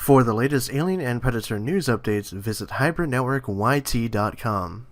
For the latest Alien and Predator news updates, visit hybridnetworkyt.com.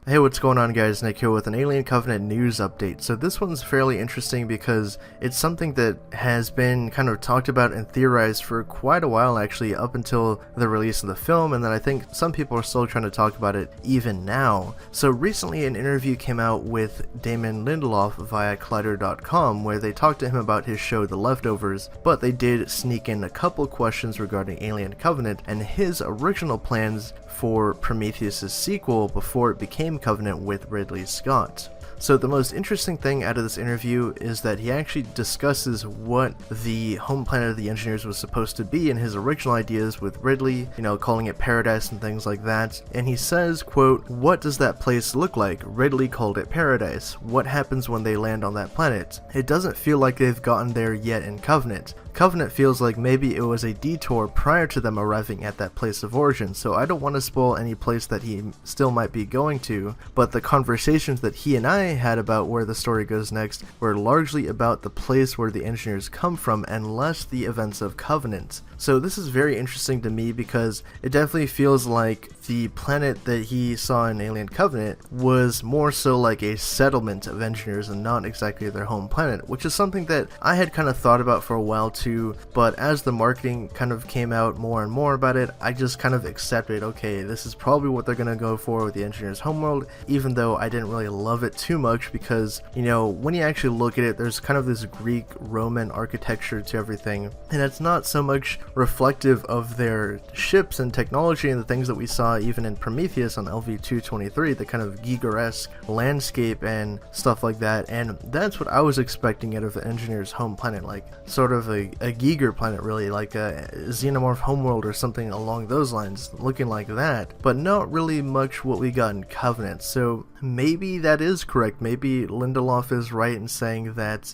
Hey, what's going on guys, Nick here with an Alien Covenant news update. So this one's fairly interesting because it's something that has been kind of talked about and theorized for quite a while actually, up until the release of the film, and then I think some people are still trying to talk about it even now. So recently an interview came out with Damon Lindelof via Collider.com where they talked to him about his show The Leftovers, but they did sneak in a couple questions regarding Alien Covenant and his original plans for Prometheus' sequel before it became Covenant with Ridley Scott. So the most interesting thing out of this interview is that he actually discusses what the home planet of the engineers was supposed to be in his original ideas with Ridley, calling it paradise and things like that. And he says, quote, "What does that place look like? Ridley called it paradise. What happens when they land on that planet? It doesn't feel like they've gotten there yet in Covenant. Covenant feels like maybe it was a detour prior to them arriving at that place of origin, so I don't want to spoil any place that he still might be going to, but the conversations that he and I had about where the story goes next were largely about the place where the engineers come from and less the events of Covenant." So this is very interesting to me because it definitely feels like the planet that he saw in Alien Covenant was more so like a settlement of engineers and not exactly their home planet, which is something that I had kind of thought about for a while too, but as the marketing kind of came out more and more about it, I just kind of accepted, okay, this is probably what they're going to go for with the engineers' Homeworld, even though I didn't really love it too much because, when you actually look at it, there's kind of this Greek Roman architecture to everything, and it's not so much reflective of their ships and technology and the things that we saw even in Prometheus on LV-223, the kind of Giger-esque landscape and stuff like that, and that's what I was expecting out of the engineer's home planet, like sort of a Giger planet really, like a Xenomorph Homeworld or something along those lines, looking like that, but not really much what we got in Covenant. So maybe that is correct. Maybe Lindelof is right in saying that,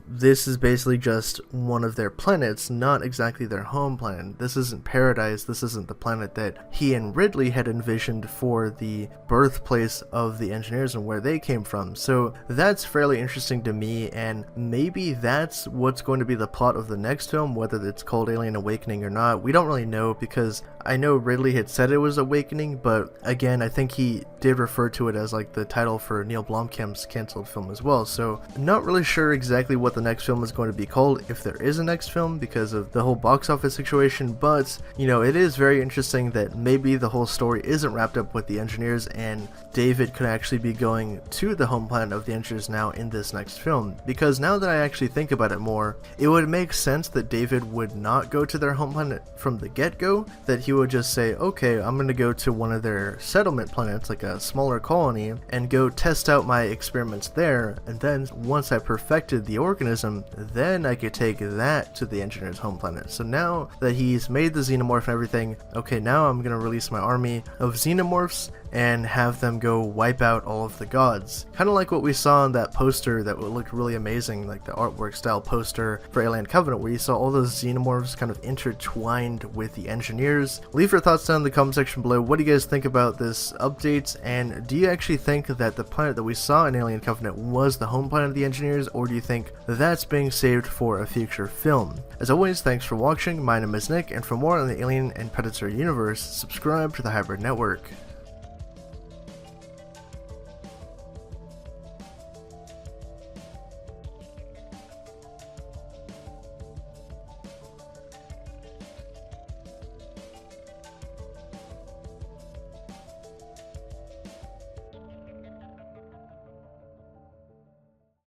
this is basically just one of their planets, not exactly their home planet. This isn't paradise. This isn't the planet that he and Ridley had envisioned for the birthplace of the engineers and where they came from. So that's fairly interesting to me, and maybe that's what's going to be the plot of the next film, whether it's called Alien Awakening or not. We don't really know because I know Ridley had said it was Awakening, but again, I think he did refer to it as like the title for Neil Blomkamp's canceled film as well. So not really sure exactly what the next film is going to be called, if there is a next film, because of the whole box office situation, but it is very interesting that maybe the whole story isn't wrapped up with the engineers and David could actually be going to the home planet of the engineers now in this next film, because now that I actually think about it more, it would make sense that David would not go to their home planet from the get-go, that he would just say, okay, I'm going to go to one of their settlement planets, like a smaller colony, and go test out my experiments there, and then once I perfected the organism, then I could take that to the engineer's home planet. So now that he's made the xenomorph and everything, okay, now I'm going to release my army of xenomorphs and have them go wipe out all of the gods. Kind of like what we saw on that poster that looked really amazing, like the artwork style poster for Alien Covenant, where you saw all those xenomorphs kind of intertwined with the engineers. Leave your thoughts down in the comment section below. What do you guys think about this update, and do you actually think that the planet that we saw in Alien Covenant was the home planet of the engineers, or do you think that's being saved for a future film? As always, thanks for watching. My name is Nick, and for more on the Alien and Predator universe, subscribe to the Hybrid Network.